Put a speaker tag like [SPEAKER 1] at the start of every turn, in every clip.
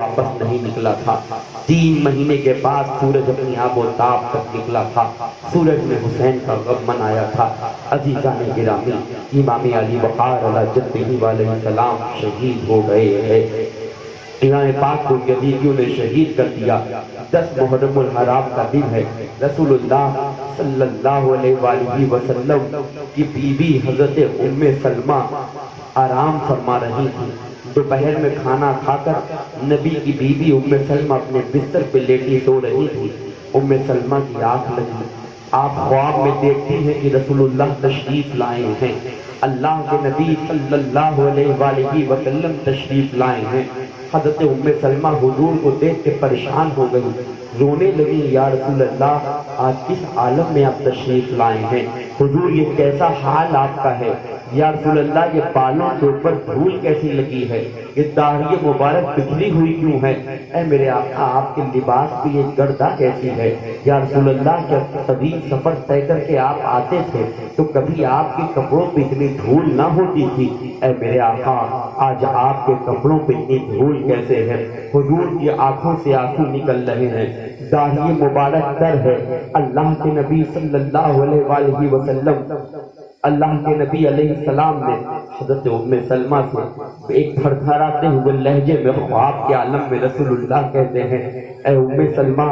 [SPEAKER 1] واپس نہیں نکلا تھا۔ 3 مہینے کے بعد سورج اپنی آب و تاب تک نکلا تھا۔ سورج میں حسین کا غم منایا تھا۔ عزیزان گرامی، امام علی وقار علی جدہ علیہ السلام شہید ہو گئے ہیں۔ امام پاک کو یزیدیوں نے شہید کر دیا۔ 10 محرم الحرام کا دن ہے۔ رسول اللہ صلی اللہ علیہ وآلہ وسلم کی بیوی حضرت ام سلمہ آرام فرما رہی تھی۔ دوپہر میں کھانا کھا کر نبی کی بیوی ام سلمہ اپنے بستر پہ لیٹی سو رہی تھی۔ ام سلمہ کی آنکھ لگی۔ آپ خواب میں دیکھتی ہیں کہ رسول اللہ تشریف لائے ہیں، اللہ کے نبی صلی اللہ علیہ وآلہ وسلم تشریف لائے ہیں۔ حضرت ام سلمہ حضور کو دیکھ کے پریشان ہو گئی، رونے لگی، یا رسول اللہ آج کس عالم میں آپ تشریف لائے ہیں؟ حضور یہ کیسا حال آپ کا ہے؟ یا رسول اللہ یہ بالوں کے اوپر دھول کیسی لگی ہے؟ یہ داڑھی مبارک بکھری ہوئی کیوں ہے؟ اے میرے آقا آپ کے لباس کی یہ گردہ کیسی ہے؟ یا رسول اللہ جب طویل سفر طے کر کے آپ آتے تھے تو کبھی آپ کے کپڑوں پہ اتنی دھول نہ ہوتی تھی؟ اے میرے آقا آج آپ کے کپڑوں پہ اتنی دھول کیسے ہے؟ حضور کی آنکھوں سے آنسو نکل رہے ہیں، داڑھی مبارک تر ہے۔ اللہ کے نبی صلی اللہ علیہ وآلہ وسلم، اللہ کے نبی علیہ السلام نے حضرت ام سلمہ سے ایک تھرتھراتے ہوئے لہجے میں خواب کے عالم میں رسول اللہ کہتے ہیں، اے ام سلمہ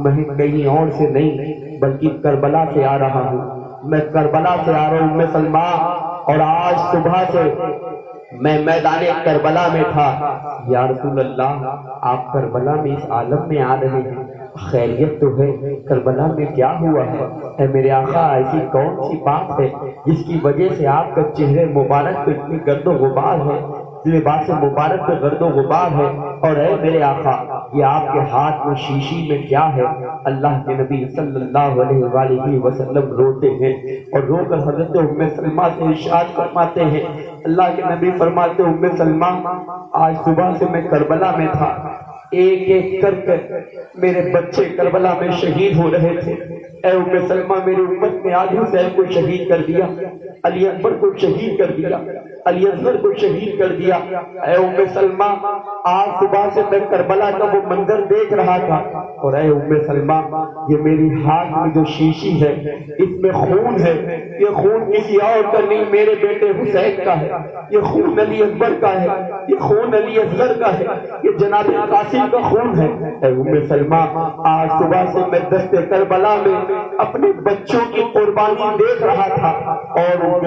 [SPEAKER 1] میں کہیں اور سے نہیں بلکہ کربلا سے آ رہا ہوں، میں کربلا سے آ رہا ہوں ام سلمہ، اور آج صبح سے میں میدان کربلا میں تھا۔ یا رسول اللہ آپ کربلا میں اس عالم میں آ رہے ہیں، خیریت تو ہے؟ کربلا میں کیا ہوا ہے؟ اے میرے آقا ایسی کون سی بات ہے جس کی وجہ سے آپ کا چہرے مبارک پہ اتنی گرد و غبار ہے، لباس مبارک پہ گرد و غبار ہے؟ اور اے میرے آقا یہ آپ کے ہاتھ میں شیشی میں کیا ہے؟ اللہ کے نبی صلی اللہ علیہ وآلہ وسلم روتے ہیں اور رو کر حضرت ام سلمہ سے ارشاد فرماتے ہیں، اللہ کے نبی فرماتے ام سلمہ آج صبح سے میں کربلا میں تھا، ایک ایک کر کر میرے بچے کربلا میں شہید ہو رہے تھے۔ اے ام سلمہ میری امت نے آج حسین کو شہید کر دیا، علی اکبر کو شہید کر دیا، علی اصغر کو شہید کر دیا۔ اے ام سلمہ آج صبح سے میں کربلا کا وہ منظر دیکھ رہا تھا، اور اے ام سلمہ یہ میری ہاتھ میں جو شیشی ہے اس میں خون ہے، یہ خون کسی اور کا نہیں میرے بیٹے حسین کا ہے، یہ خون علی اکبر کا ہے، یہ خون علی اصغر کا ہے، یہ جناب قاسم کا خون ہے۔ اے ام سلمہ آج صبح سے میں دست کربلا میں اپنے بچوں کی قربانی دیکھ رہا تھا، اور ان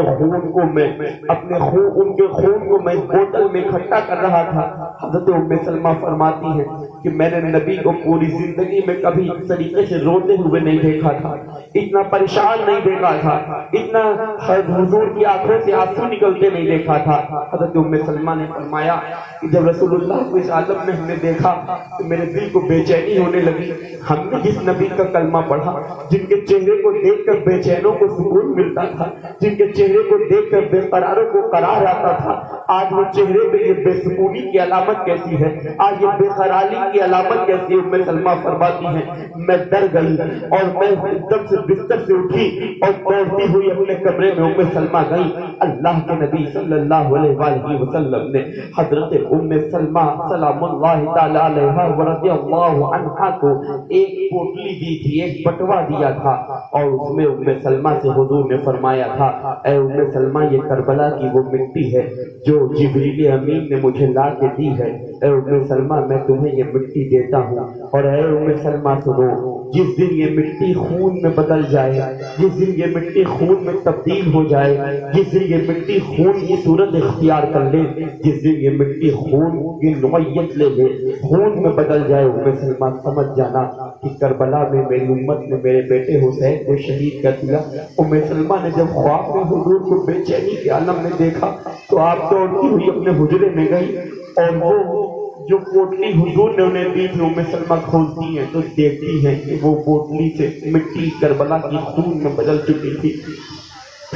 [SPEAKER 1] کے خون کو میں اس بوتل میں اکٹھا کر رہا تھا۔ حضرت ام سلمہ فرماتی ہے کہ میں نے نبی کو پوری زندگی میں کبھی اس طریقے سے روتے ہوئے نہیں دیکھا تھا، اتنا پریشان نہیں دیکھا تھا، اتنا حضور کی آنکھوں سے آنسو نکلتے نہیں دیکھا تھا۔ حضرت ام سلمہ نے فرمایا کہ جب رسول اللہ کو اس عالم میں ہم نے دیکھا تو میرے دل کو بے چینی ہونے لگی۔ ہم نے جس نبی کا کلمہ پڑھا، جن کے چہرے کو دیکھ کر بے چینوں کو سکون ملتا تھا، جن کے چہرے کو دیکھ کر بے قراروں کو قرار آتا تھا، آج وہ چہرے پہ یہ بے سکونی کی علامت کیسی ہے، آج یہ بے قراری کی علامت کیسی ہے؟ ام سلمہ فرماتی ہیں میں ڈر گئی اور میں ایک دم سے بستر سے اٹھی اور دوڑتی ہوئی اپنے کمرے میں ام سلمہ گئی۔ اللہ کے نبی صلی اللہ علیہ وآلہ وسلم نے حضرت ام سلمہ سلام اللہ تعالی علیہا ورضی اللہ عنہا کو ایک پوٹلی دی تھی، ایک بٹوا دیا تھا، اور اس میں ام سلمہ سے حضور نے فرمایا تھا اے ام سلمہ یہ کربلا کی وہ مٹی ہے جو جبریل امین نے مجھے لا کے دی ہے، اے ام سلمہ میں تمہیں یہ مٹی دیتا ہوں، اور اے ام سلمہ سنو جس دن یہ مٹی خون میں بدل جائے، جس دن یہ مٹی خون میں تبدیل ہو جائے، جس دن یہ مٹی خون کی صورت اختیار کر لے، جس دن یہ مٹی خون کی نوعیت لے لے، خون میں بدل جائے، ام سلمہ سمجھ جانا کہ کربلا میں میری امت نے میرے بیٹے حسین کو شہید کر دیا۔ ام سلمہ نے جب خواب میں حضور کو بے چینی کے عالم میں دیکھا تو آپ دوڑتی ہوئی اپنے حجرے میں گئی، اور وہ جو پوٹلی حضور نے انہیں دی تھی ام سلمہ کھولتی ہیں تو دیکھتی ہیں کہ وہ پوٹلی سے مٹی کربلا کی خون میں بدل چکی تھی۔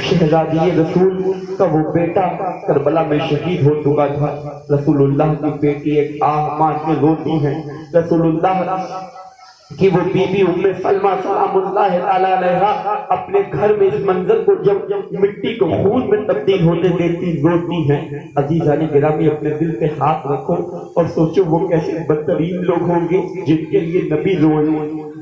[SPEAKER 1] شہزادی رسول کا وہ بیٹا کربلا میں شہید ہو چکا تھا۔ رسول اللہ کی بیٹی ایک آہ مان کے روتی ہیں، رسول اللہ کہ وہ بیوی ام سلمہ سلام اللہ تعالی علیہا اپنے گھر میں اس منظر کو جب مٹی کو خون میں تبدیل ہوتے دیکھتی روتی ہیں۔ عزیزان گرامی اپنے دل پہ ہاتھ رکھو اور سوچو وہ کیسے بدترین لوگ ہوں گے جن کے لیے نبی روئے،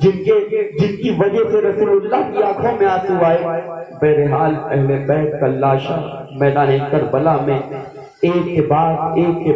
[SPEAKER 1] جن کی وجہ سے رسول اللہ کی آنکھوں میں آنسو آئے۔ بہرحال اہل بیت کا لاشا میدان کربلا میں ایک کے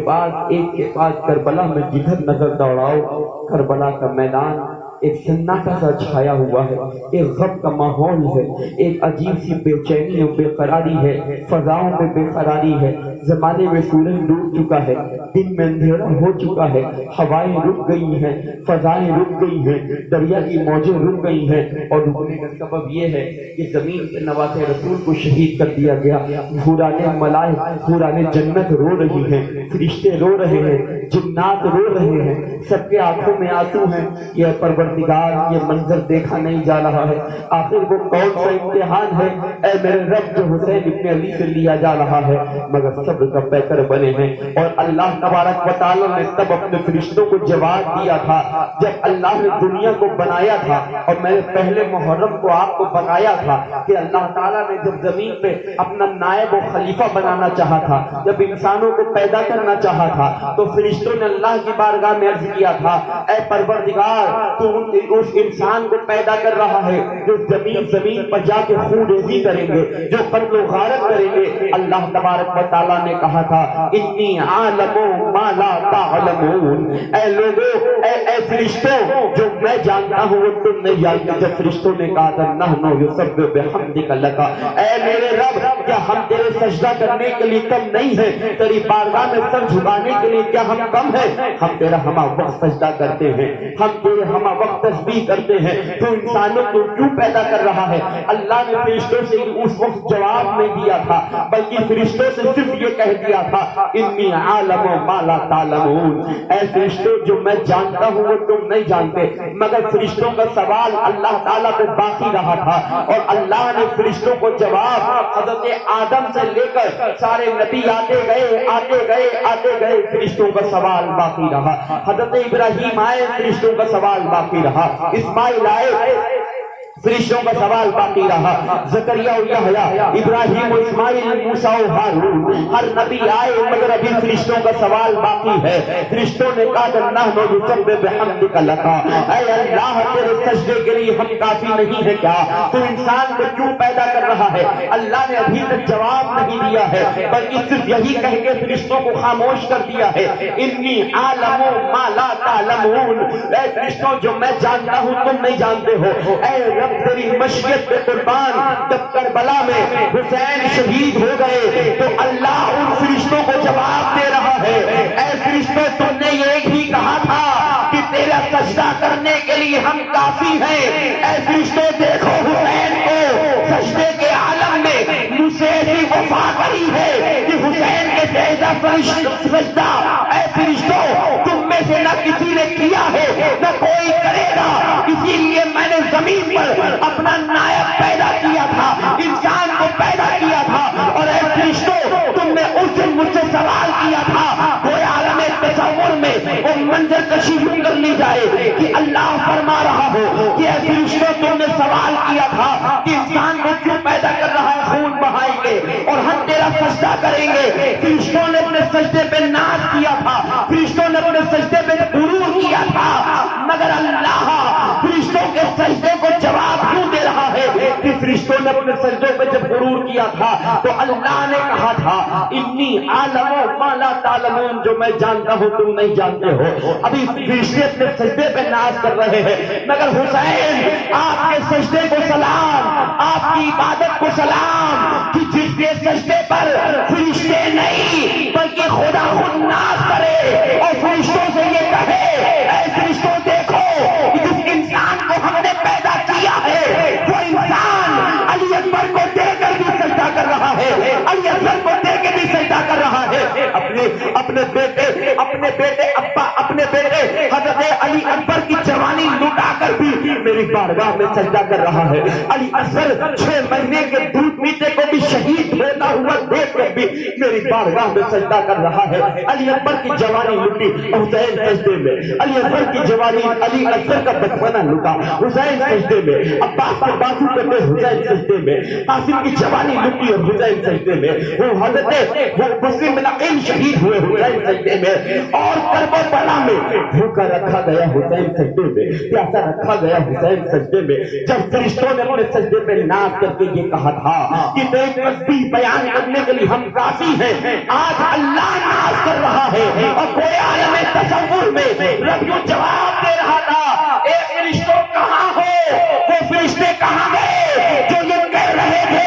[SPEAKER 1] بعد کربلا میں جدھر نظر دوڑاؤ کربلا کا میدان ایک سناٹا سا چھایا ہوا ہے، ایک غم کا ماحول ہے، ایک عجیب سی بے چینی اور بے قراری ہے، فضاؤں میں بے قراری ہے۔ زمانے میں سورج ڈوب چکا ہے، دن میں اندھیرا ہو چکا ہے، ہوائیں رک گئی ہیں، فضائیں رک گئی ہیں، دریا کی موجیں رک گئی ہیں، اور رکنے کا سبب یہ ہے کہ زمین کے نواسے رسول کو شہید کر دیا گیا۔ حورانے ملائک، حورانے جنت رو رہی ہیں، فرشتے رو رہے ہیں، جنات رو رہے ہیں، سب کے آنکھوں میں آنسو ہیں۔ یہ پروردگار یہ منظر دیکھا نہیں جا رہا ہے، آخر وہ کون سا امتحان ہے اے میرے رب جو حسین ابن علی سے لیا جا رہا ہے؟ مگر صبر کا پیکر بنے ہیں، اور اللہ تبارک و تعالی نے تب اپنے فرشتوں کو جواب دیا تھا جب اللہ نے دنیا کو بنایا تھا، اور میں نے پہلے محرم کو آپ کو بتایا تھا کہ اللہ تعالیٰ نے جب زمین پہ اپنا نائب و خلیفہ بنانا چاہا تھا، جب انسانوں کو پیدا کرنا چاہا تھا، تو فرشتوں نے اللہ کی بارگاہ میں عرض کیا تھا اے پروردگار تو اس انسان کو پیدا کر رہا ہے جو زمین پر جا کے خون ریزی کریں گے، جو قتل و غارت کریں گے۔ اللہ تبارک و تعالیٰ نے کہا تھا انی عالم ما لا تعلمون، اے لوگوں، اے فرشتوں، جو میں جانتا ہوں وہ تم نہیں جانتے۔ جب فرشتوں نے کہا تھا نحنو یسبح بحمدک لک، اے میرے رب کیا ہم تیرے سجدہ کرنے کے لیے کم نہیں ہیں؟ تیری بارگاہ میں سر جھکانے کے لیے کیا ہم کم ہیں؟ ہم تیرا ہمہ وقت سجدہ کرتے ہیں، ہم تیرے ہمہ وقت تسبیح کرتے ہیں، تو انسانوں کو کیوں پیدا کر رہا ہے؟ اللہ نے فرشتوں سے اس وقت جواب نہیں دیا تھا، بلکہ فرشتوں سے صرف یہ کہہ دیا تھا انی عالم ما لا تعلمون، اے فرشتوں جو میں جانتا ہوں وہ تم نہیں جانتے۔ مگر فرشتوں کا سوال اللہ تعالیٰ پہ باقی رہا تھا، اور اللہ نے فرشتوں کو جواب حضرت آدم سے لے کر سارے نبی آتے گئے فرشتوں کا سوال باقی رہا۔ حضرت ابراہیم آئے فرشتوں کا سوال باقی رہا، اسماعیل آئے فرشتوں کا سوال باقی رہا، زکریا و یحییٰ، ابراہیم و اسماعیل، موسیٰ و ہارون، ہر نبی آئے مگر ابھی فرشتوں کا سوال باقی ہے۔ فرشتوں نے کہا کہ نحن نسبح بحمدک لک، اے اللہ تیرے سجدے کے لیے ہم کافی نہیں ہے کیا؟ تو انسان کو کیوں پیدا کر رہا ہے؟ اللہ نے ابھی تک جواب نہیں دیا ہے، بلکہ صرف یہی کہہ کے فرشتوں کو خاموش کر دیا ہے انی عالم ما لا تعلمون، اے فرشتوں جو میں جانتا ہوں تم نہیں جانتے ہو۔ اے تیری مشیت پہ قربان جب کربلا میں حسین شہید ہو گئے تو اللہ ان فرشتوں کو جواب دے رہا ہے اے فرشتوں تم نے یہ بھی کہا تھا کہ تیرا سجدہ کرنے کے لیے ہم کافی ہیں۔ اے فرشتوں دیکھو حسین کو سجدے کے عالم میں مجھ سے ایسی وفا کری ہے کہ حسین کے جیسا سجدہ اے فرشتوں تم میں سے نہ کسی نے کیا ہے نہ کوئی کرے گا، اسی لیے میں نے زمین پر اپنا نائب پیدا کیا تھا، انسان کو پیدا کیا تھا، اور اے فرشتوں تم نے اس دن مجھ سے سوال کیا تھا، کوئی عالم تصور میں وہ منظر کشی یوں کر لی جائے کہ اللہ فرما رہا ہو کہ اے فرشتوں تم نے سوال کیا تھا کہ انسان کو کیوں پیدا کر رہا ہے، خون بہائیں گے اور ہم تیرا سجدہ کریں گے۔ فرشتوں نے اپنے سجدے پہ ناز کیا تھا، فرشتوں نے اپنے سجدے پہ غرور کیا تھا، مگر اللہ فرشتوں کے سجدے کو جواب کیوں دے رہا ہے کہ فرشتوں نے اپنے سجدوں پہ جب غرور کیا تھا تو اللہ نے کہا تھا انی عالم ما لا تعلمون، جو میں جانتا ہوں تم نہیں جانتے ہو۔ ابھی فرشتے اپنے سجدے پہ ناز کر رہے ہیں، مگر حسین آپ کے سجدے کو سلام، آپ کی عبادت کو سلام کہ جس کے سجدے پر فرشتے نہیں بلکہ خدا خود ناز کرے اور فرشتوں سے یہ کہے اے فرشتوں دیکھو جس انسان کو ہم نے پیدا کیا ہے وہ انسان علی اکبر کو دے کر بھی سجدہ کر رہا ہے، علی اکبر کو دے کے بھی سجدہ کر رہا ہے، اپنے بیٹے حضرت علی اکبر کی جوانی لٹا کر بھی میری بارگاہ میں سجدہ کر رہا ہے۔ علی اصغر 6 مہینے کے دودھ پیتے کو بھی شہید ہوتا ہوتا ہوا دیکھ کر بھی میری بارگاہ میں سجدہ کر رہا ہے. علی اکبر کی جوانی لٹی حسین سجدے میں, علی اکبر کی جوانی, علی اکبر کا بچپنا لٹا حسین سجدے میں, عباس کے بازو پہ حسین سجدے میں, قاسم کی جوانی لٹی اور حسین سجدے میں, وہ حضرت وہ مسلم بن عقیل شہید ہوئے حسین سجدے میں, اور کربلا میں بھوکا رکھا گیا حسین سجدے میں, پیاسا رکھا گیا حسین سجدے میں. جب فرشتوں نے اپنے سجدے پہ ناز کر کے یہ کہا تھا کہ ایک تسبیح بیان کرنے کے لیے ہم کافی ہیں, آج اللہ ناز کر رہا ہے اور کوئی عالم تصور میں رب کو جواب دے رہا تھا, اے فرشتوں کہاں ہو, وہ فرشتے کہاں گئے جو یہ کہہ رہے تھے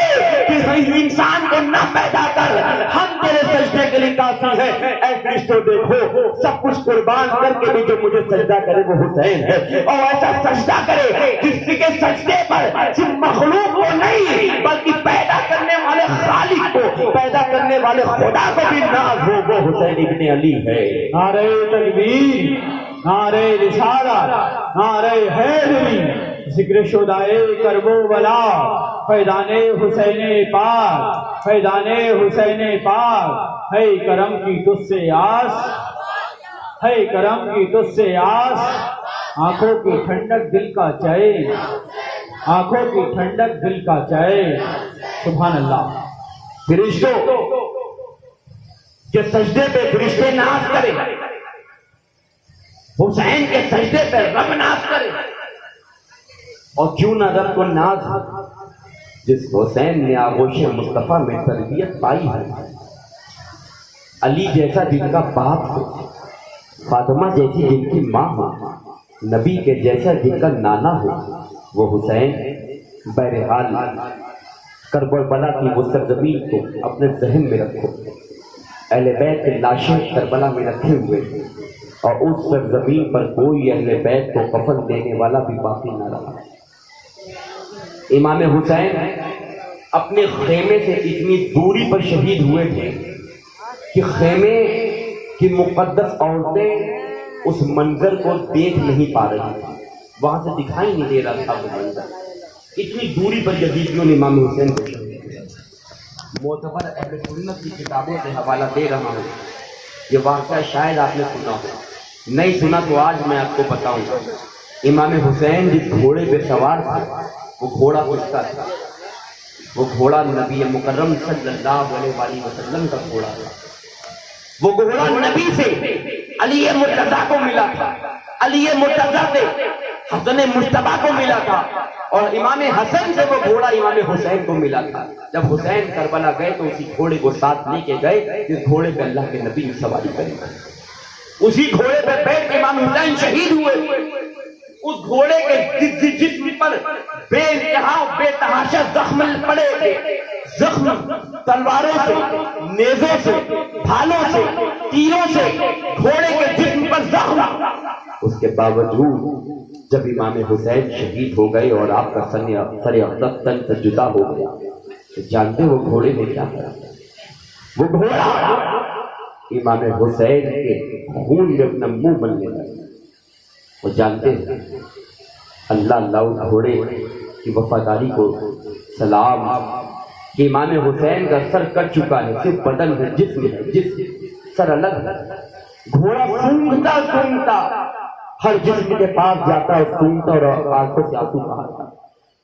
[SPEAKER 1] کہ انسان کو نہ پیدا کر, ہم تیرے سجدے کے لیے کافی ہیں. اے فرشتوں دیکھو سب کچھ قربان کر کے بھی جو مجھے سجدہ کرے وہ حسین ہے, اور ایسا سجدہ کرے جس کے سجدے پر صرف مخلوق کو نہیں بلکہ پیدا کرنے والے خالق کو, پیدا کرنے والے خدا کو بھی ناز ہو, وہ حسین ابن علی ہے.
[SPEAKER 2] نعرہ تکبیر, نعرہ رسالت, نعرہ حیدری, ذکر شدائے کربو ولا, فیضان حسین پاک, فیضان حسین پاک. ہے کرم کی تجھ سے آس, ہے کرم کی تجھ سے آس, آنکھوں کی ٹھنڈک دل کا چین, آنکھوں کی ٹھنڈک دل کا چین. سبحان اللہ.
[SPEAKER 1] فرشتوں کے سجدے پہ فرشتے ناز کرے, حسین کے سجدے پہ رب ناز کرے, اور کیوں نہ رب کو ناز جس حسین نے آغوش مصطفیٰ میں تربیت پائی ہے. علی جیسا جن کا باپ ہو, فاطمہ جیسی جن کی ماں ہو, نبی کے جیسا جن کا نانا ہو, وہ حسین. بہرحال کربلا کی وہ سرزمین کو اپنے ذہن میں رکھو, اہل بیت کے لاشیں کربلا میں رکھے ہوئے ہیں, اور اس سرزمین پر کوئی اہل بیت کو کفن دینے والا بھی باقی نہ رہا. امام حسین اپنے خیمے سے اتنی دوری پر شہید ہوئے تھے کہ خیمے کی مقدس عورتیں اس منظر کو دیکھ نہیں پا رہی تھیں, وہاں سے دکھائی نہیں دے رہا تھا وہ منظر. اتنی دوری پر یزیدیوں نے امام حسین کو شہید. معتبر اہل سنت کی کتابوں سے حوالہ دے رہا ہوں, یہ واقعہ شاید آپ نے سنا ہو, نہیں سنا تو آج میں آپ کو بتاؤں گا. امام حسین جس گھوڑے پہ سوار تھا وہ گھوڑا کس کا تھا؟ وہ گھوڑا نبی مکرم صلی اللہ علیہ وآلہ وسلم کا گھوڑا تھا. وہ گھوڑا نبی سے علی مرتضیٰ کو ملا تھا, علی مرتضیٰ سے حسن مجتبیٰ کو ملا تھا, اور امام حسن سے وہ گھوڑا امام حسین کو ملا تھا. جب حسین کربلا گئے تو اسی گھوڑے کو ساتھ لے کے گئے جس گھوڑے پہ اللہ کے نبی نے سواری کری. اسی گھوڑے پہ بیٹھ کے امام حسین شہید ہوئے. اس گھوڑے کے جسم پر بے انتہا بے تحاشا زخم پڑے تھے, زخم تلواروں سے, نیزوں سے, بھالوں سے, تیروں سے, گھوڑے کے جسم پر زخم. اس کے باوجود جب امام حسین شہید ہو گئے اور آپ کا سر اقدس تن سے جدا ہو گیا تو جانتے وہ گھوڑے نے کیا کرا؟ وہ گھوڑا امام حسین کے خون میں اپنا منہ بننے لگا. وہ جانتے ہیں اللہ اللہ اس گھوڑے کی وفاداری کو سلام کہ امام حسین کا سر کٹ چکا ہے, صرف بدن ہے, جسم ہے, جسم سر الگ. گھوڑا سونگتا سونگتا ہر جسم کے پاس جاتا ہے, سونگتا اور آنکھوں سے آنسو بہاتا.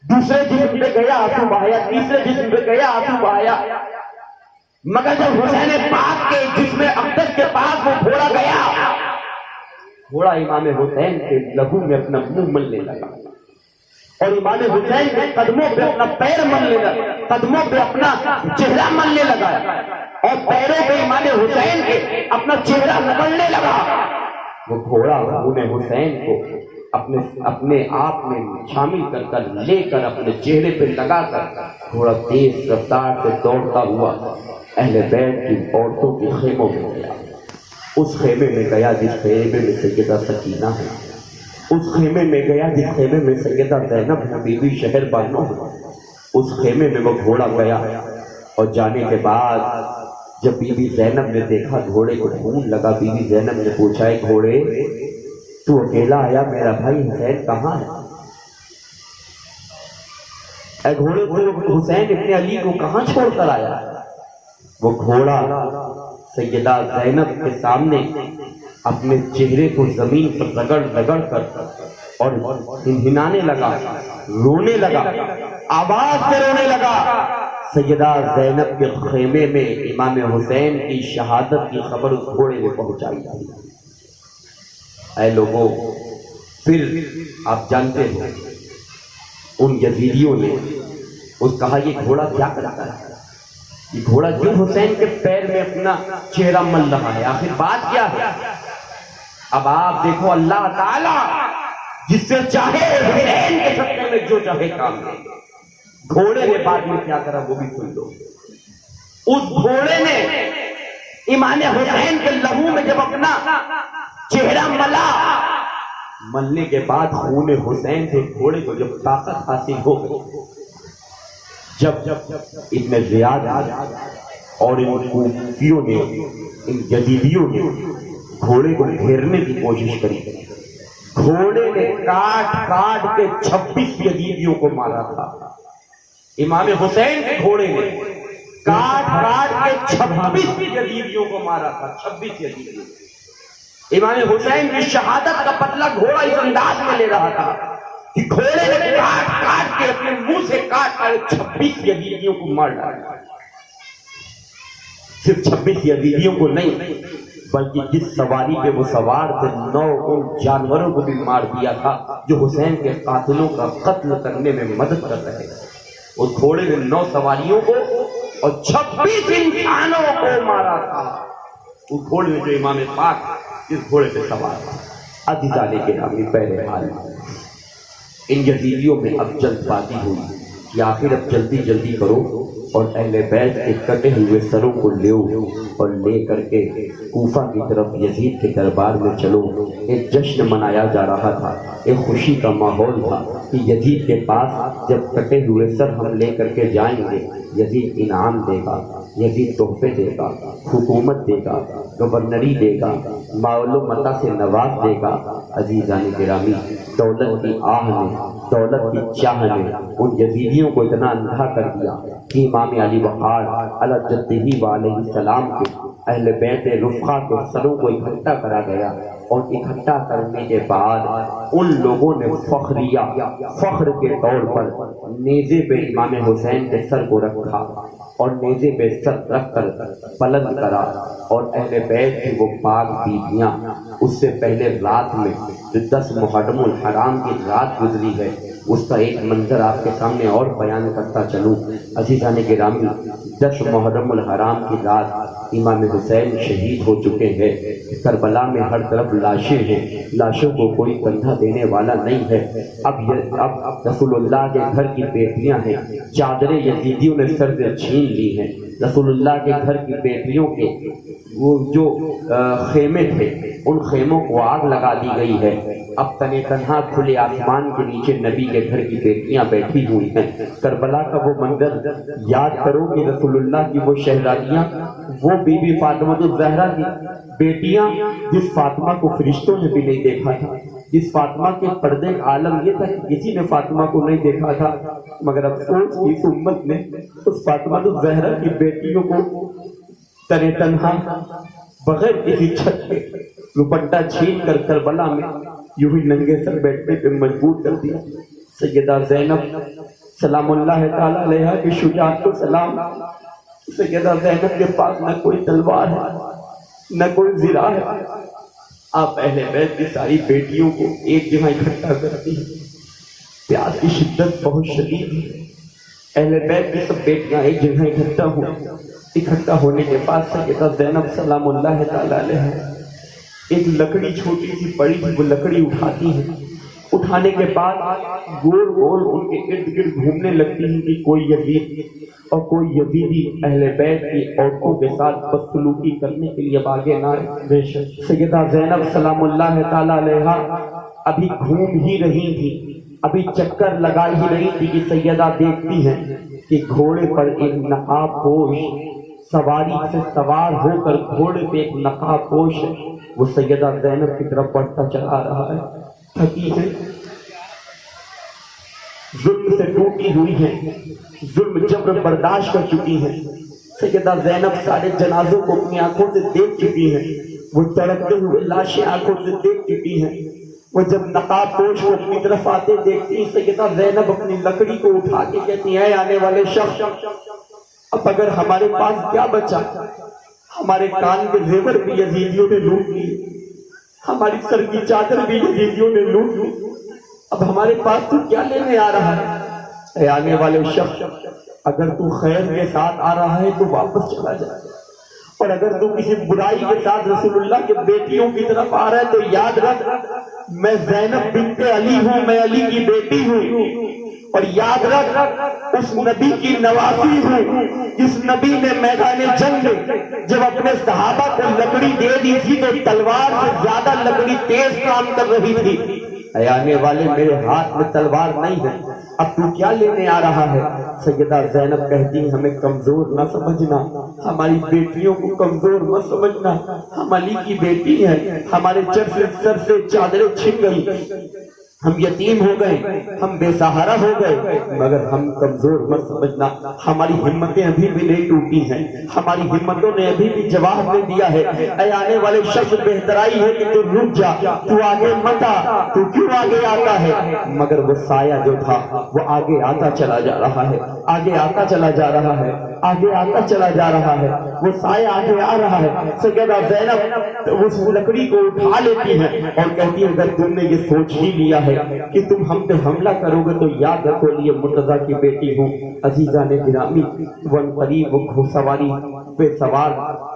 [SPEAKER 1] دوسرے جسم پہ گیا آنسو بہایا, تیسرے جسم پہ گیا آنسو بہایا, مگر جب حسین پاک کے جسم اقدس کے پاس وہ گھوڑا گیا, گھوڑا امام حسین کے لہو میں اپنا منہ ملنے لگا, اور امام حسین کے قدموں پہ اپنا پیر ملنے لگا, قدموں پہ اپنا چہرہ ملنے لگا, اور پیروں پہ امام حسین کے اپنا چہرہ رگڑنے لگا. وہ گھوڑا انہیں حسین کو اپنے آپ میں شامل کر کر لے کر اپنے چہرے پہ لگا کر گھوڑا تیز رفتار سے دوڑتا ہوا اہل بیت کی عورتوں کے خیموں میں گیا. اس خیمے میں گیا جس خیمے میں سیدہ سکینہ ہے, اس خیمے میں گیا جس خیمے میں سیدہ زینب ہے, بی بی شہر بانو. اس خیمے میں وہ گھوڑا گیا, اور جانے کے بعد جب بی بی زینب نے دیکھا گھوڑے کو خون لگا, بی بی زینب نے پوچھا, اے گھوڑے تو اکیلا آیا, میرا بھائی حسین کہاں ہے؟ اے گھوڑے تو حسین ابن علی کو کہاں چھوڑ کر آیا؟ وہ گھوڑا سیدہ زینب کے سامنے اپنے چہرے کو زمین پر رگڑ رگڑ کر اور ہنہنانے لگا، رونے لگا، آواز سے رونے لگا۔ سیدہ زینب کے خیمے میں امام حسین کی شہادت کی خبر اس گھوڑے نے پہنچائی۔ اے لوگوں، پھر آپ جانتے ہیں ان یزیدیوں نے اس کہا یہ گھوڑا کیا کرتا ہے، یہ گھوڑا کیوں حسین کے پیر میں اپنا چہرہ مل رہا ہے، آخر بات کیا ہے؟ اب آپ دیکھو اللہ تعالی جس سے چاہے حسین کے صدقے میں جو چاہے کام دے۔ گھوڑے نے بعد میں کیا کرا وہ بھی سن لو۔ اس گھوڑے نے امام حسین کے لہو میں جب اپنا چہرہ ملا، ملنے کے بعد خون حسین سے گھوڑے کو جب طاقت حاصل ہو گئی، جب ابن زیاد اور ان کوفیوں نے، ان یزیدیوں نے گھوڑے کو گھیرنے کی کوشش کری، گھوڑے نے کاٹ کاٹ کے 26 یزیدیوں کو مارا تھا۔ امام حسین کے گھوڑے نے کاٹ کاٹ کے 26 یزیدیوں کو مارا تھا، 26 یزیدیوں۔ امام حسین کی شہادت کا بدلہ گھوڑا اس انداز میں لے رہا تھا کہ گھوڑے نے کاٹ کاٹ کے اپنے منہ سے کاٹ کر 26 یزیدیوں کو مار ڈالا۔ صرف 26 یزیدیوں کو نہیں بلکہ جس سواری پہ وہ سوار تھے 9 ان جانوروں کو بھی مار دیا تھا جو حسین کے قاتلوں کا قتل کرنے میں مدد کر رہے تھے۔ اس گھوڑے نے 9 سواریوں کو اور 26 انسانوں کو مارا تھا۔ اس گھوڑے میں جو امام پاک اس گھوڑے پہ سوار تھا۔ عزیزان گرامی، بہرحال ان یزیدیوں میں اب جلد بازی ہوئی کہ آخر اب جلدی جلدی کرو اور اہل بیت کے کٹے ہوئے سروں کو لیو اور لے کر کے کوفہ کی طرف یزید کے دربار میں چلو۔ ایک جشن منایا جا رہا تھا، ایک خوشی کا ماحول تھا کہ یزید کے پاس جب کٹے ہوئے سر ہم لے کر کے جائیں گے، یزید انعام دے گا، یزید تحفے دے گا، حکومت دے گا، گورنری دے گا، مال و متا سے نواز دے گا۔ عزیزان گرامی، دولت کی آہ نے، دولت کی چاہ نے ان یزیدیوں کو اتنا اندھا کر دیا کہ امام علی وقار علی جدہ علیہ السلام کے اہل بیت رفقا کے سروں کو اکٹھا کرا گیا، اور اکٹھا کرنے کے بعد ان لوگوں نے فخر کے طور پر نیزے پہ امام حسین کے سر کو رکھا اور نیزے پہ سر رکھ کر بلند کرا، اور اہل بیت کی وہ پاک بیویاں اس سے پہلے رات میں جو 10 محرم الحرام کی رات گزری ہے اس کا ایک منظر آپ کے سامنے اور بیان کرتا چلوں۔ عزیزان گرامی، 10 محرم الحرام کی رات امام حسین شہید ہو چکے ہیں۔ کربلا میں ہر طرف لاشیں ہیں، لاشوں کو کوئی کندھا دینے والا نہیں ہے۔ اب رسول اللہ کے گھر کی بیٹیاں ہیں، چادریں یزیدیوں نے سر سے چھین لی ہیں۔ رسول اللہ کے گھر کی بیٹیوں کے وہ جو خیمے تھے ان خیموں کو آگ لگا دی گئی ہے۔ اب تنے تنہا کھلے آسمان کے نیچے نبی کے گھر کی بیٹیاں بیٹھی ہوئی ہیں۔ کربلا کا وہ منظر یاد کرو کہ رسول اللہ کی وہ شہزادیاں، وہ بی بی فاطمہ الزہرا کی بیٹیاں جس فاطمہ کو فرشتوں نے بھی نہیں دیکھا تھا، جس فاطمہ کے پردے کا عالم یہ تھا کہ کسی نے فاطمہ کو نہیں دیکھا تھا، مگر افسوس کی اس امت نے اس فاطمہ الزہرا کی بیٹیوں کو تنے تنہا بغیر کسی چھت کے دوپٹہ چھین کر کربلا میں یوں ہی ننگے سر بیٹھنے پہ مجبور کر دیا۔ سیدہ زینب سلام اللہ تعالی علیہا کی شجاعت کو سلام۔ سیدہ زینب کے پاس نہ کوئی تلوار ہے نہ کوئی زرہ ہے، آپ اہل بیت کی ساری بیٹیوں کو ایک جگہ اکٹھا کرتی ہیں۔ پیاس کی شدت بہت شدید ہے، اہل بیت کی سب بیٹیاں ایک جگہ اکٹھا ہونے کے بعد سیدہ زینب سلام اللہ تعالی علیہا ایک لکڑی چھوٹی سی پڑی تھی، وہ لکڑی اٹھاتی ہیں۔ اٹھانے کے بعد گول گول ان کے ارد گرد گھومنے لگتی ہیں کہ کوئی یزید اور کوئی یزیدی اہل بیت کی عورتوں کے ساتھ بدسلوکی کرنے کے لیے آگے نہ آئے۔ سیدہ زینب سلام اللہ تعالی علیہا ابھی گھوم ہی رہی تھی، ابھی چکر لگا ہی رہی تھی کہ سیدہ دیکھتی ہیں کہ گھوڑے پر ایک نقاب پوش سواری سے سوار ہو کر گھوڑے پہ ایک نقاب پوش ہے، وہ سیدہ زینب کی طرف بڑھتا چلا رہا ہے۔ تھکی ہے، ظلم سے ٹوٹی ہوئی ہے، ظلم جبر برداشت کر چکی ہے۔ سیدہ زینب سارے جنازوں کو اپنی آنکھوں سے دیکھ چکی ہیں، وہ تڑپتے ہوئے لاشیں آنکھوں سے دیکھ چکی ہیں۔ وہ جب نقاب پوش کو اپنی طرف آتے دیکھتی ہیں، سیدہ زینب اپنی لکڑی کو اٹھا کے کہتی ہیں، اے آنے والے شخص، اب اگر ہمارے پاس کیا بچا؟ ہمارے کان کے زیور بھی یزیدیوں نے لوٹ لیے، ہماری سر کی چادر بھی یزیدیوں نے لوٹ لی، اب ہمارے پاس تو کیا لینے آ رہا ہے؟ اے آنے والے شخص، اگر تو خیر کے ساتھ آ رہا ہے تو واپس چلا جائے، اور اگر تو کسی برائی کے ساتھ رسول اللہ کے بیٹیوں کی طرف آ رہا ہے تو یاد رکھ، میں زینب بنت علی ہوں، میں علی کی بیٹی ہوں، اور یاد رکھ اس نبی کی نواسی ہوں جس نبی نے میدان جنگ جب اپنے صحابہ کو لکڑی دے دی تھی تو تلوار سے زیادہ لکڑی تیز کام کر رہی تھی۔ اے آنے والے، میرے ہاتھ میں تلوار نہیں ہے، اب تو کیا لینے آ رہا ہے؟ سیدہ زینب کہتی ہیں، ہمیں کمزور نہ سمجھنا، ہماری بیٹیوں کو کمزور مت سمجھنا، ہم علی کی بیٹی ہیں، ہمارے سر سے چادریں چھن گئی، ہم یتیم ہو گئے، ہم بے سہارا ہو گئے، مگر ہم کمزور مت سمجھنا، ہماری ہمتیں ابھی بھی نہیں ٹوٹی ہیں، ہماری ہمتوں نے ابھی بھی جواب دے دیا ہے۔ اے آنے والے شخص، بہترائی ہے کہ تو رک جا، تو آگے مت آ، تو کیوں آگے آتا ہے؟ مگر وہ سایہ جو تھا وہ آگے آتا چلا جا رہا ہے، آگے آتا چلا جا رہا ہے، آگے آتا چلا جا رہا ہے، وہ سایہ آگے آ رہا ہے۔ سیدہ زینب اس لکڑی کو اٹھا لیتی ہے اور کہتی ہے، اگر تم نے یہ سوچ ہی لیا ہے کہ تم ہم پہ حملہ کرو گے تو یاد رکھو یہ مرتضیٰ کی بیٹی ہوں۔ عزیزان گرامی، وہ قریب وہ گھوڑسواری پہ سوار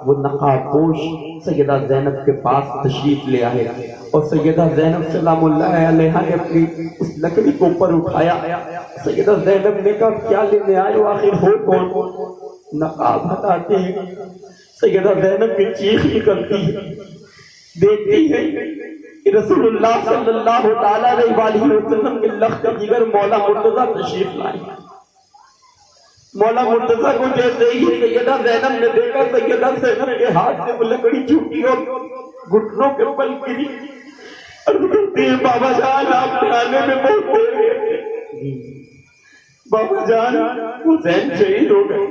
[SPEAKER 1] وہ نقاب پوش سیدہ زینب کے پاس تشریف لے آئے، اور سیدہ زینب سلام اللہ علیہا نے اپنی اس لکڑی کو اوپر اٹھایا۔ سیدہ زینب نے کہا، کیا لینے آئے ہو؟ آخر ہو کون؟ نقاب ہٹاتے ہیں، سیدہ زینب کی چیخ نکلتی ہے، دیکھتی ہے کہ رسول اللہ صلی اللہ تعالیٰ علیہ وسلم کے لخت جگر مولا مرتضیٰ تشریف لائے۔ مولا مرتضیٰ کو جیسے ہی سیدہ زینب نے دیکھا، سیدہ زینب کے ہاتھ سے وہ لکڑی چھوٹی اور گھٹنوں کے بل گری، اور کہتی ہے، بابا جان آپ کے آنے میں بہت دیر ہے، بابا جان حسین شہید ہو گئے،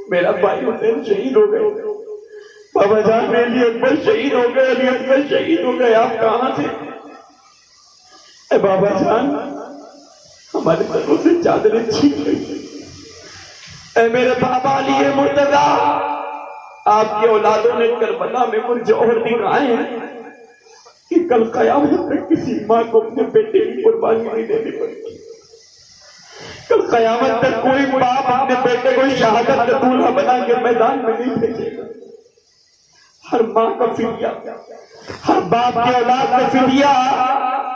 [SPEAKER 1] میرا بھائی حسین شہید ہو گئے، بابا جان میرے لیے اکبر شہید ہو گئے، علی اکبر شہید ہو گئے، آپ کہاں تھے؟ اے بابا جان، ہمارے سروں سے چادریں چھین گئی، اے میرے بابا علی مرتضیٰ، آپ کی اولادوں نے کربلا میں وہ جوہر دکھائے ہیں کہ کل قیامت میں کسی ماں کو اپنے بیٹے کی قربانی نہیں دینی پڑتی، کل قیامت تک کوئی باپ اپنے بیٹے کو شہادت کا دولہا بنا کے میدان میں نہیں بھیجے گا۔ ہر ماں کا فدیہ، ہر باپ کی اولاد کا فدیہ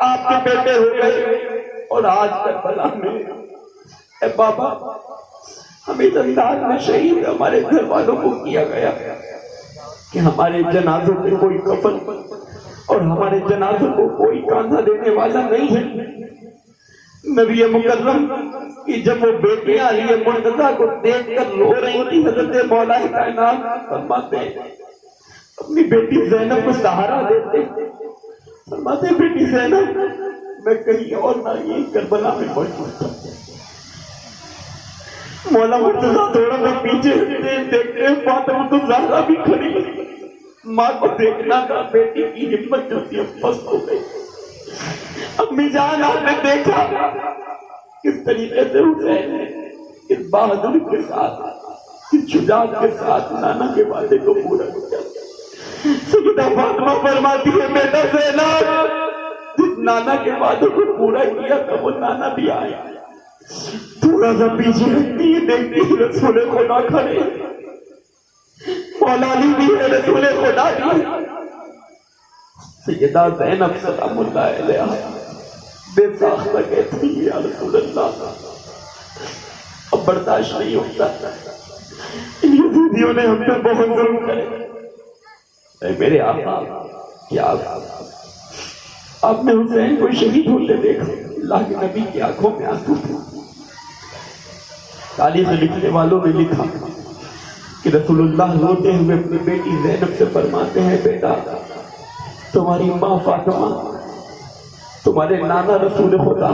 [SPEAKER 1] آپ کے بیٹے ہو گئے، اور آج کربلا میں اے بابا ہم اس انداز میں شہید ہمارے گھر والوں کو کیا گیا کہ ہمارے جنازوں پہ کوئی کفن اور ہمارے جنازوں کو کوئی کاندھا دینے والا نہیں ہے۔ نبی مکرم کی جب وہ بیٹیاں علی مرتضیٰ کو دیکھ کر رو رہی تھی، حضرت مولا کائنات فرماتے ہیں، اپنی بیٹی زینب کو سہارا دیتے، فرماتے بیٹی زینب میں کہیں اور نہ یہ کربلا میں موجود تھا۔ مولا مرتضیٰ تھوڑا سا پیچھے دیکھتے فاطمہ تو زہرا بھی کھڑی، ماں کو دیکھنا تھا، بیٹی کی ہمت جو تھی پست ہو گئی۔ امی جان آپ نے دیکھا کس طریقے سے حسین نے اس بہادری کے ساتھ، اس شجاعت کے ساتھ نانا کے وعدے کو پورا کیا۔ سیدہ فاطمہ فرماتی ہے، بیٹا زینب جس نانا کے وعدے کو پورا کیا تھا وہ نانا بھی آیا، تھوڑا سا پیچھے ہٹتی ہے، دیکھتی ہے رسول خدا کھڑے، مولا علی بھی ہے، رسول خدا بھی ہے۔ سیدہ زینب سلام اللہ علیہا بے ساختہ کہتی ہے، یا رسول اللہ اب برداشت نہیں ہوتا، ان یہودیوں نے ہم پہ بہت ظلم کرے۔ اے میرے آقا، کیا آپ نے حسین کو شہید ہوتے دیکھا؟ اللہ کے نبی کی آنکھوں میں آنسو تھے۔ تاریخ لکھنے والوں نے لکھا کہ رسول اللہ روتے ہوئے اپنی بیٹی زینب سے فرماتے ہیں، بیٹا تمہاری ماں فاطمہ، تمہارے نانا رسول خدا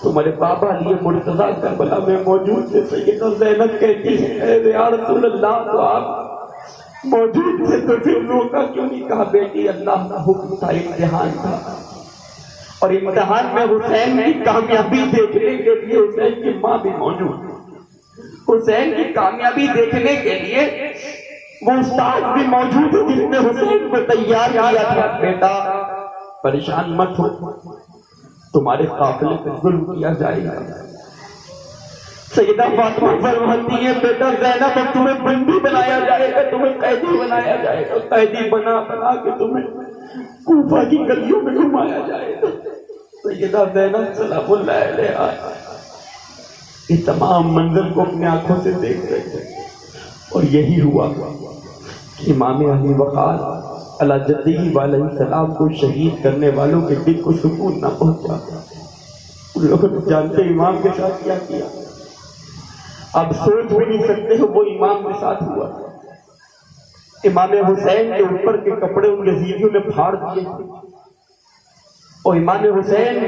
[SPEAKER 1] تمہارے بابا علی مرتضیٰ کربلا میں موجود تھے. سیدہ زینب کہتی ہے اے یا رسول اللہ تو آپ موجود تھے تو پھر روکا کیوں نہیں؟ کہا بیٹی اللہ کا حکم تھا، امتحان تھا، اور امتحان میں حسین کی کامیابی دیکھنے کے لیے حسین کی ماں بھی موجود تھی. حسین کی کامیابی دیکھنے کے لیے وہ استاد بھی موجود ہے جس نے حسین کو تیار کیا تھا. بیٹا پریشان مت ہو، تمہارے قافلے پہ ظلم کیا جائے گا. سیدہ فاطمہ فرماتی ہے بیٹا زینب اب تمہیں بندی بنایا جائے گا، تمہیں قیدی بنایا جائے گا، قیدی بنا بنا کے تمہیں کوفہ کی گلیوں میں گھمایا جائے گا. سیدہ زینب سلام اللہ علیہا یہ تمام منظر کو اپنے آنکھوں سے دیکھ رہے تھے. اور یہی ہوا کہ امام علی وقار علی جدہ علیہ السلام کو شہید کرنے والوں کے دل کو سکون نہ پہنچا. ان لوگ جانتے امام کے ساتھ کیا کیا، اب سوچ بھی نہیں سکتے ہو وہ امام کے ساتھ ہوا. امام حسین کے اوپر کے کپڑے ان یزیدیوں نے پھاڑ دیے اور امام حسین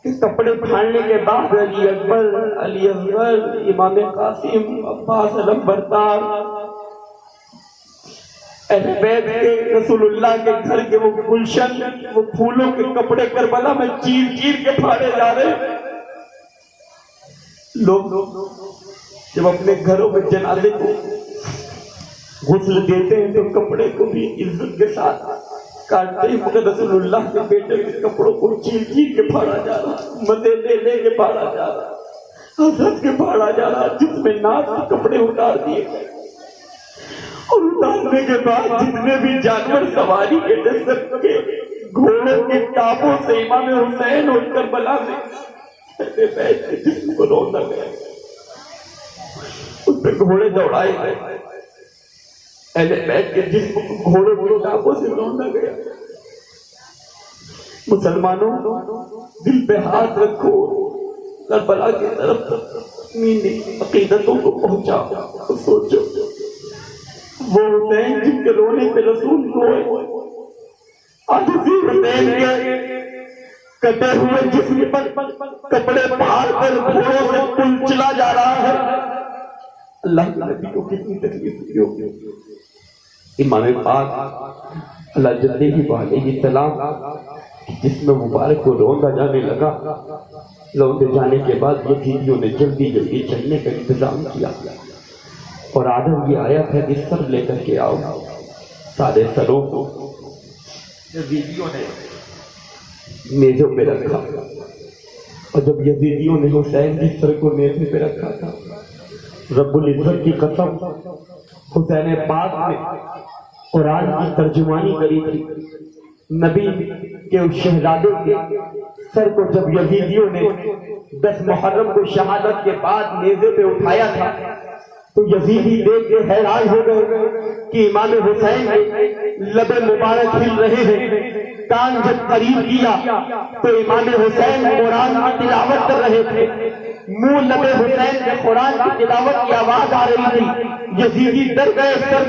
[SPEAKER 1] کے کپڑے پھاڑنے کے بعد علی اکبر، علی اصغر، امام قاسم، عباس علمبردار، اہل بیت کے، رسول اللہ کے گھر کے وہ گلشن، وہ پھولوں کے کپڑے کربلا میں چیر چیر کے پھاڑے جا رہے. لوگ جب اپنے گھروں میں جنازے کو غسل دیتے ہیں تو کپڑے کو بھی عزت کے ساتھ کاٹتے ہیں، مگر رسول اللہ کے بیٹے کے کپڑوں کو چیر چیر کے پھاڑا جا رہا، مدے لے لے کے پھاڑا جا رہا، حضرت کے پھاڑا جا رہا، جس میں ناز کے کپڑے اتار دیے گئے. اور اتارنے کے بعد جتنے بھی جانور سواری کے تھے سب کے گھوڑوں کے ٹاپوں سے امام حسین اور کربلا میں بیٹھ کے جسم کو روندا گیا. اس پہ گھوڑے دوڑائے گئے، اہل بیت کے جسم کو گھوڑوں کے ٹاپوں سے روندا گیا. مسلمانوں دل پہ ہاتھ رکھو، کربلا کی طرف اپنی عقیدتوں کو پہنچاؤ اور سوچو وہ حسین جن کے رونے پہ رسول روئے، آج اسی حسین کے کٹے ہوئے جسم پر کپڑے پھاڑ کر گھوڑوں سے پل چلا جا رہا ہے. اللہ کے نبی کو کتنی تکلیف ہوئی ہوگی. امام پاک اللہ جدہ علیہ السلام جس میں مبارک کو روندا جانے لگا. روندے جانے کے بعد یزیدیوں نے جلدی جلدی چلنے کا انتظام کیا اور آدم یہ آیا تھا کہ سر لے کر کے آؤ. سارے سروں کو یزیدیوں نے میزوں پہ رکھا اور جب یزیدیوں نے حسین کی سر کو میزے پہ رکھا تھا، رب العزت کی قسم حسین پاک نے قرآن کی ترجمانی کری تھی. نبی کے اس شہزادے کے سر کو جب یزیدیوں نے 10 محرم کو شہادت کے بعد نیزے پہ اٹھایا تھا تو یزیدی دیکھ کے حیران ہو گئے کہ امام حسین کے لب مبارک ہل رہے ہیں. کان جب قریب کیا تو امام حسین قرآن کی تلاوت کر رہے تھے، منہ لب حسین کے قرآن کی تلاوت کی آواز آ رہی تھی. یزیدی ڈر گئے، سر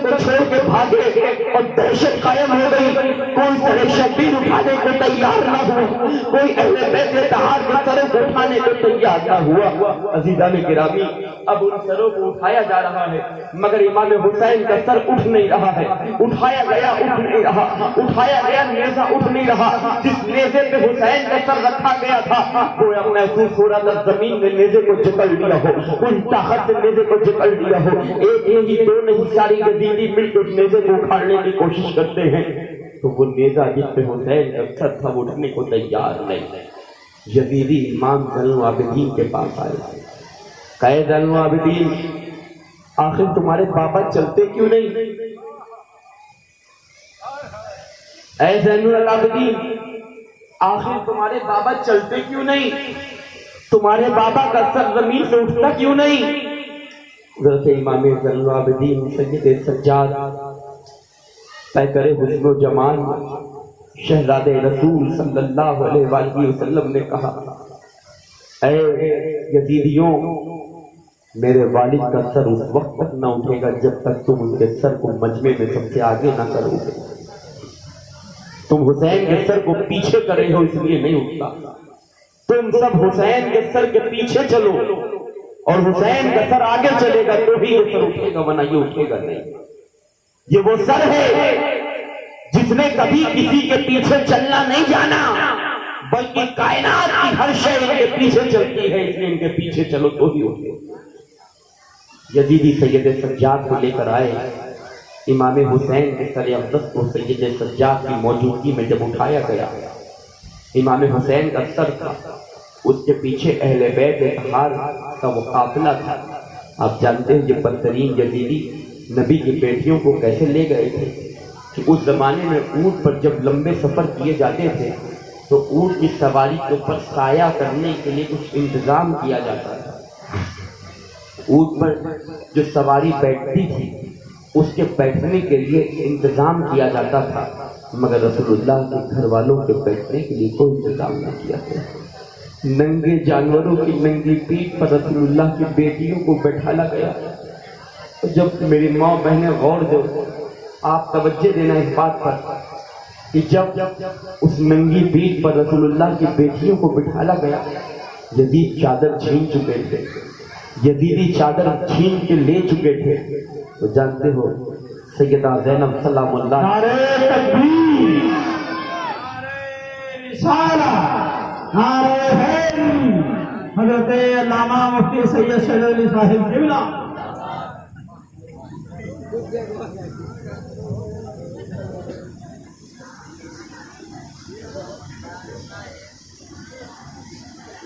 [SPEAKER 1] کو چھوڑ کے بھاگے اور دہشت قائم ہو گئی. کوئی سر شبیر اٹھانے کو تیار نہ ہوا، کوئی اہل بیت طاہر کے سروں کو اٹھانے کو تیار نہ ہوا. عزیزان گرامی اب ان سروں کو اٹھایا جا رہا ہے مگر امام حسین کا سر اٹھ نہیں رہا ہے. اٹھایا گیا اٹھ نہیں رہا، اٹھایا گیا نیزہ اٹھ نہیں رہا. جس نیزے پہ حسین کا سر رکھا گیا تھا گویا محسوس ہو رہا تھا زمین نے نیزے کو جکڑ لیا ہو، کوئی طاقت نے نیزے کو جکڑ لیا ہو. ایک نہیں دو نہیں ساری یزیدی مل کے اس نیزے کو اکھاڑنے کی کوشش کرتے ہیں تو وہ نیزہ جس پہ حسین کا سر تھا وہ اٹھنے کو تیار نہیں. یزیدی امام زین العابدین کے پاس آئے، کہے زین العابدین آخر تمہارے بابا چلتے کیوں نہیں؟ اے زین العابدین آخر تمہارے بابا چلتے کیوں نہیں؟ تمہارے بابا کا سر زمین سے اٹھتا کیوں نہیں؟ حضرت امام زین العابدین سید سجاد پیکر حسن و جمال شہزادے رسول صلی اللہ علیہ وآلہ وسلم نے کہا اے یزیدیوں میرے والد کا سر اس وقت تک نہ اٹھے گا جب تک تم ان کے سر کو مجمع میں سب سے آگے نہ کرو گے. تم حسین کے سر کو پیچھے کر رہے ہو اس لیے نہیں اٹھتا. تم سب حسین کے سر کے پیچھے چلو اور حسین کا سر آگے چلے گا تو ہی یہ سر اٹھے گا، ورنہ یہ اٹھے گا نہیں۔ یہ وہ سر ہے جس نے کبھی کسی کے پیچھے چلنا نہیں جانا، بلکہ کائنات کی ہر شے ان کے پیچھے چلتی ہے، اس لیے ان کے پیچھے چلو تو ہی اٹھے۔ یزیدی سید سجاد کو لے کر آئے، امام حسین کے سر اقدس کو سید سجاد کی موجودگی میں جب اٹھایا گیا، امام حسین کا سر تھا، اس کے پیچھے اہل بیت اطہار کا وہ قافلہ تھا۔ آپ جانتے ہیں یہ بدترین یزیدی نبی کی بیٹیوں کو کیسے لے گئے تھے کہ اس زمانے میں اونٹ پر جب لمبے سفر کیے جاتے تھے تو اونٹ کی سواری کے اوپر سایہ کرنے کے لیے کچھ انتظام کیا جاتا تھا۔ اونٹ پر جو سواری بیٹھتی تھی اس کے بیٹھنے کے لیے انتظام کیا جاتا تھا، مگر رسول اللہ کے گھر والوں کے بیٹھنے کے لیے کوئی انتظام نہ کیا تھا۔ ننگے جانوروں کی ننگی پیٹھ پر رسول اللہ کی بیٹیوں کو بٹھالا گیا۔ جب میری ماں بہنیں غور دو، آپ توجہ دینا اس بات پر کہ جب اس ننگی پیٹھ پر رسول اللہ کی بیٹیوں کو بٹھالا گیا، یزید چادر چھین چکے تھے، یزیدی چادر چھین کے لے چکے تھے۔ تو جانتے ہو سیدہ زینب سلام اللہ
[SPEAKER 2] نعرہ تکبیر، نعرہ رسالہ، نعرہ حیدری، حضرت علامہ مفتی سید شہید علی صاحب قبلہ۔